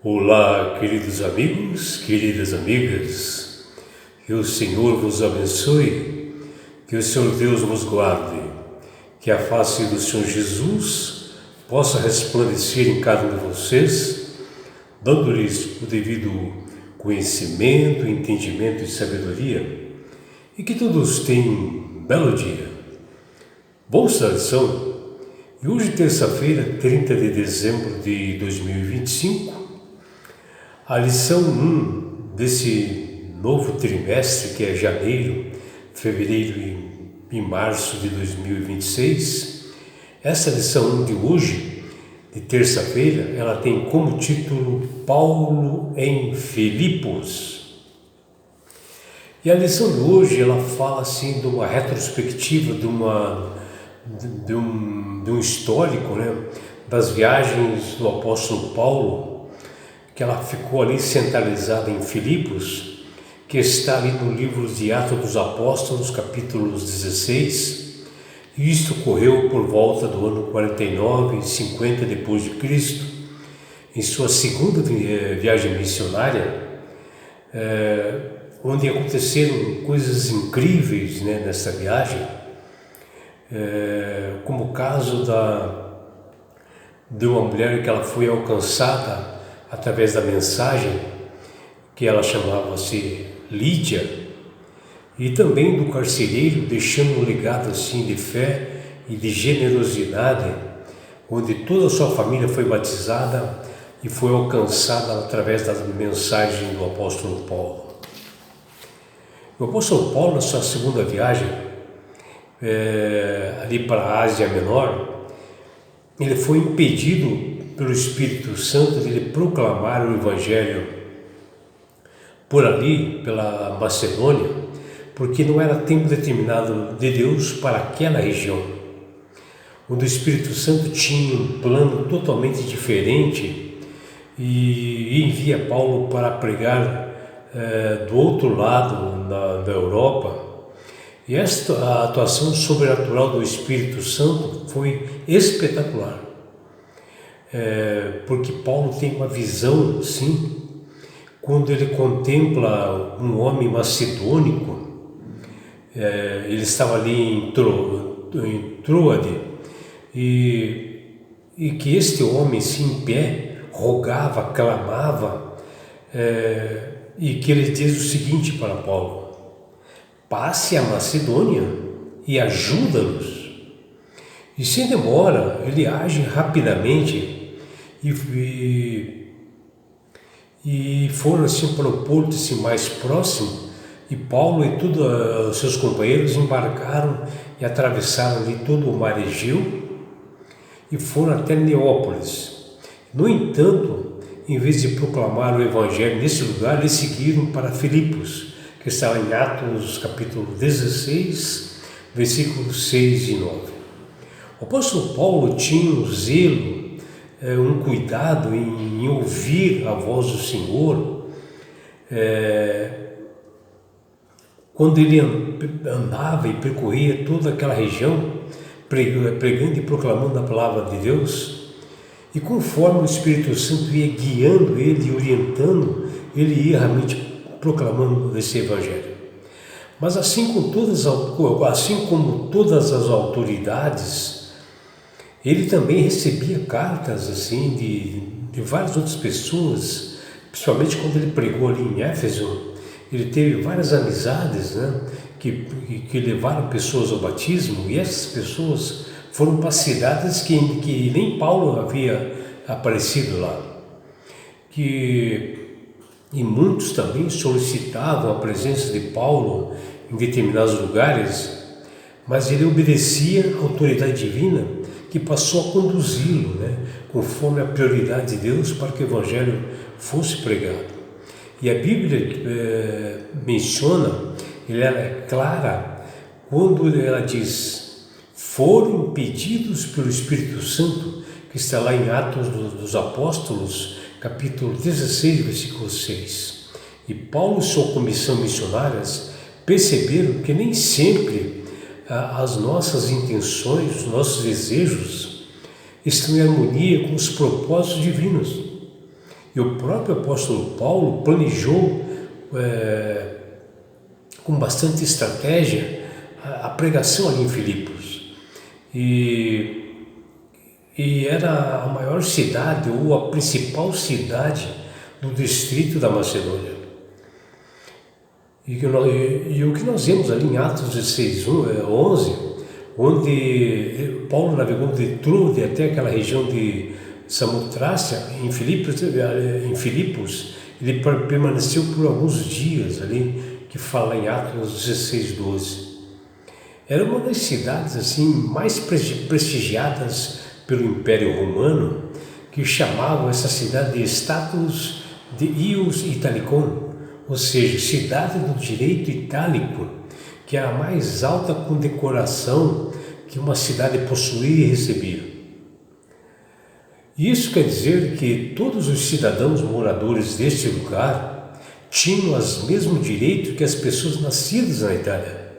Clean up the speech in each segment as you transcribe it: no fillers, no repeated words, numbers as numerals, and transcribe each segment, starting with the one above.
Olá, queridos amigos, queridas amigas, que o Senhor vos abençoe, que o Senhor Deus vos guarde, que a face do Senhor Jesus possa resplandecer em cada um de vocês, dando-lhes o devido conhecimento, entendimento e sabedoria, e que todos tenham um belo dia. Boa lição! E hoje, terça-feira, 30 de dezembro de 2025, a lição 1 desse novo trimestre, que é janeiro, fevereiro e março de 2026, essa lição 1 de hoje, de terça-feira, ela tem como título Paulo em Filipos. E a lição de hoje, ela fala assim de uma retrospectiva, de um histórico, né, das viagens do apóstolo Paulo, que ela ficou ali centralizada em Filipos, que está ali no livro de Atos dos Apóstolos, capítulos 16, e isto ocorreu por volta do ano 49 e 50 depois de Cristo, em sua segunda viagem missionária, onde aconteceram coisas incríveis, né, nessa viagem, como o caso de uma mulher que ela foi alcançada através da mensagem, que ela chamava-se Lídia, e também do carcereiro, deixando um legado assim de fé e de generosidade, onde toda a sua família foi batizada e foi alcançada através da mensagem do apóstolo Paulo. O apóstolo Paulo, na sua segunda viagem, ali para a Ásia Menor, ele foi impedido pelo Espírito Santo de ele proclamar o Evangelho por ali, pela Macedônia, porque não era tempo determinado de Deus para aquela região, onde o Espírito Santo tinha um plano totalmente diferente e envia Paulo para pregar do outro lado da Europa. E esta atuação sobrenatural do Espírito Santo foi espetacular. Porque Paulo tem uma visão, sim, quando ele contempla um homem macedônico. Ele estava ali em Troade, e que este homem, sim, em pé, rogava, clamava, e que ele diz o seguinte para Paulo: passe a Macedônia e ajuda-nos. E sem demora, ele age rapidamente e foram assim para o porto assim, mais próximo, e Paulo e todos os seus companheiros embarcaram e atravessaram ali todo o mar Egeu e foram até Neópolis. No entanto, em vez de proclamar o Evangelho nesse lugar, eles seguiram para Filipos, que está em Atos capítulo 16, versículos 6 e 9. O apóstolo Paulo tinha um zelo, um cuidado em ouvir a voz do Senhor, quando ele andava e percorria toda aquela região, pregando e proclamando a palavra de Deus, e conforme o Espírito Santo ia guiando ele e orientando, ele ia realmente proclamando esse Evangelho. Mas assim como todas as autoridades, ele também recebia cartas assim de várias outras pessoas, principalmente quando ele pregou ali em Éfeso. Ele teve várias amizades, né, que levaram pessoas ao batismo, e essas pessoas foram para cidades que nem Paulo havia aparecido lá. E muitos também solicitavam a presença de Paulo em determinados lugares, mas ele obedecia à autoridade divina, que passou a conduzi-lo, né, conforme a prioridade de Deus para que o Evangelho fosse pregado. E a Bíblia menciona, ela é clara, quando ela diz: foram impedidos pelo Espírito Santo, que está lá em Atos dos Apóstolos, capítulo 16, versículo 6. E Paulo e sua comissão missionárias perceberam que nem sempre as nossas intenções, os nossos desejos estão em harmonia com os propósitos divinos. E o próprio apóstolo Paulo planejou com bastante estratégia a pregação ali em Filipos. E era a maior cidade, ou a principal cidade do distrito da Macedônia. E o que nós vemos ali em Atos 16, 11, onde Paulo navegou de Trude até aquela região de Samotrácia, em Filipos, ele permaneceu por alguns dias ali, que fala em Atos 16, 12. Era uma das cidades assim mais prestigiadas pelo Império Romano, que chamavam essa cidade de Status de Ius Italicum, ou seja, cidade do direito itálico, que é a mais alta condecoração que uma cidade possuía e recebia. Isso quer dizer que todos os cidadãos moradores deste lugar tinham os mesmos direitos que as pessoas nascidas na Itália,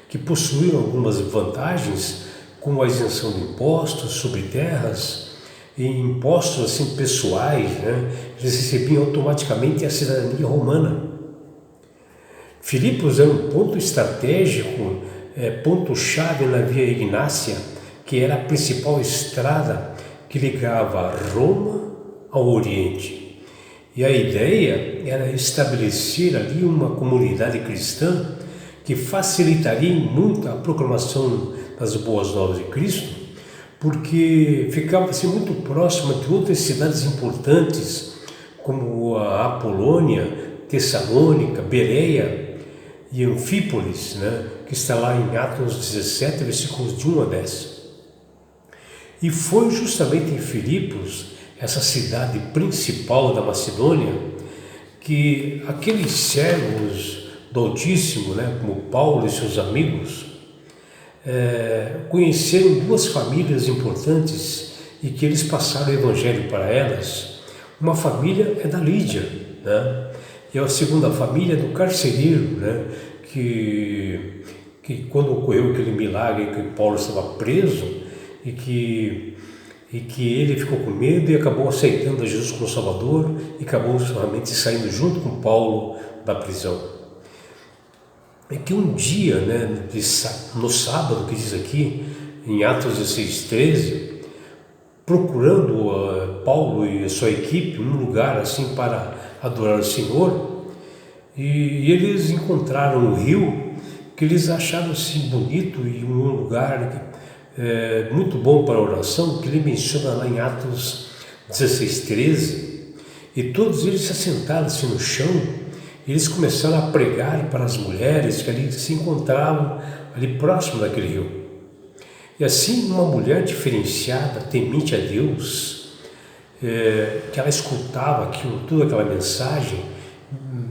que possuíam algumas vantagens, como a isenção de impostos sobre terras e impostos assim pessoais, né? Eles recebiam automaticamente a cidadania romana. Filipos era um ponto estratégico, ponto-chave na Via Ignácia, que era a principal estrada que ligava Roma ao Oriente. E a ideia era estabelecer ali uma comunidade cristã que facilitaria muito a proclamação das boas novas de Cristo, porque ficava assim, muito próxima de outras cidades importantes, como a Apolônia, Tessalônica, Bereia e Anfípolis, né, que está lá em Atos 17, versículos de 1 a 10. E foi justamente em Filipos, essa cidade principal da Macedônia, que aqueles servos do Altíssimo, né, como Paulo e seus amigos, conheceram duas famílias importantes e que eles passaram o evangelho para elas. Uma família é da Lídia, né, e a segunda família é do carcereiro, né, que quando ocorreu aquele milagre que Paulo estava preso, e que ele ficou com medo e acabou aceitando a Jesus como Salvador e acabou realmente saindo junto com Paulo da prisão. É que um dia, né, no sábado, que diz aqui, em Atos 16, 13, procurando Paulo e a sua equipe um lugar assim para adorar o Senhor, e eles encontraram um rio que eles acharam assim bonito e um lugar muito bom para a oração, que ele menciona lá em Atos 16, 13, e todos eles se assentaram assim no chão, e eles começaram a pregar para as mulheres que ali se encontravam ali próximo daquele rio. E assim uma mulher diferenciada, temente a Deus, que ela escutava toda aquela mensagem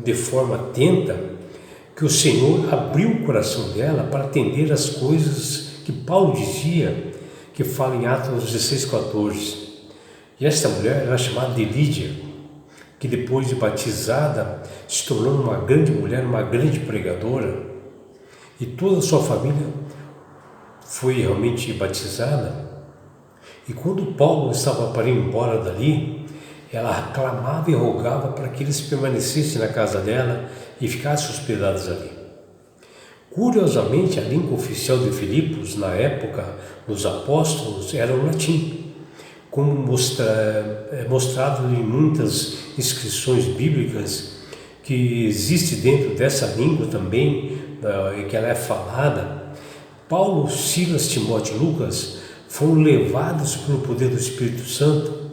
de forma atenta, que o Senhor abriu o coração dela para atender as coisas que Paulo dizia, que fala em Atos 16, 14. E esta mulher era chamada de Lídia, que depois de batizada se tornou uma grande mulher, uma grande pregadora, e toda a sua família foi realmente batizada. E quando Paulo estava para ir embora dali, ela clamava e rogava para que eles permanecessem na casa dela e ficassem hospedados ali. Curiosamente, a língua oficial de Filipos, na época dos apóstolos, era o latim, como mostrado em muitas inscrições bíblicas, que existe dentro dessa língua também, que ela é falada. Paulo, Silas, Timóteo e Lucas foram levados pelo poder do Espírito Santo,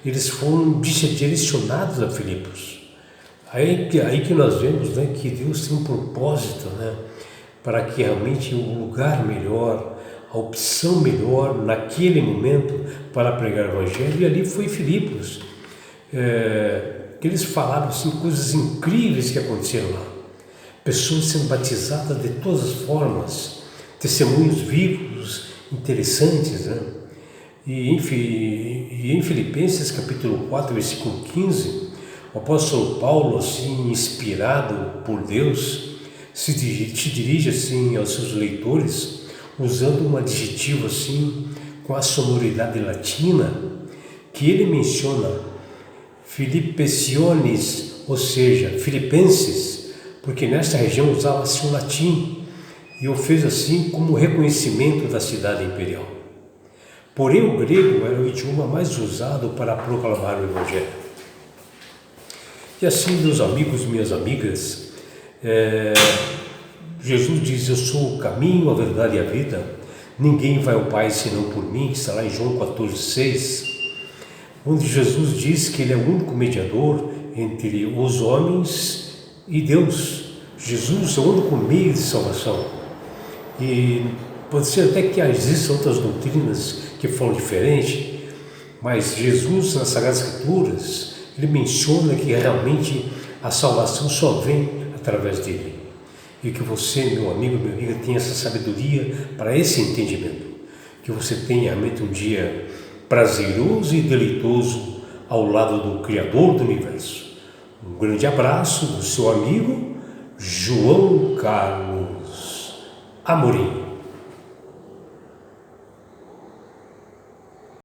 eles foram direcionados a Filipos. Aí que nós vemos, né, que Deus tem um propósito, né, para que realmente o lugar melhor, a opção melhor naquele momento para pregar o Evangelho, e ali foi Filipos. Eles falaram assim, coisas incríveis que aconteceram lá. Pessoas sendo batizadas de todas as formas, testemunhos vivos, interessantes, né? E em Filipenses capítulo 4, versículo 15, o apóstolo Paulo, assim, inspirado por Deus, se dirige assim aos seus leitores, usando um adjetivo assim, com a sonoridade latina, que ele menciona Filipenses, ou seja, filipenses, porque nesta região usava-se o latim e o fez assim como reconhecimento da cidade imperial. Porém, o grego era o idioma mais usado para proclamar o Evangelho. E assim, meus amigos e minhas amigas, Jesus diz: eu sou o caminho, a verdade e a vida. Ninguém vai ao Pai senão por mim, que está lá em João 14,6, onde Jesus diz que Ele é o único mediador entre os homens e Deus. Jesus é o único meio de salvação. E pode ser até que existam outras doutrinas que falam diferente, mas Jesus, nas Sagradas Escrituras, Ele menciona que realmente a salvação só vem através dele. E que você, meu amigo, minha amiga, tenha essa sabedoria para esse entendimento. Que você tenha realmente um dia prazeroso e deleitoso ao lado do Criador do Universo. Um grande abraço do seu amigo João Carlos Amorim.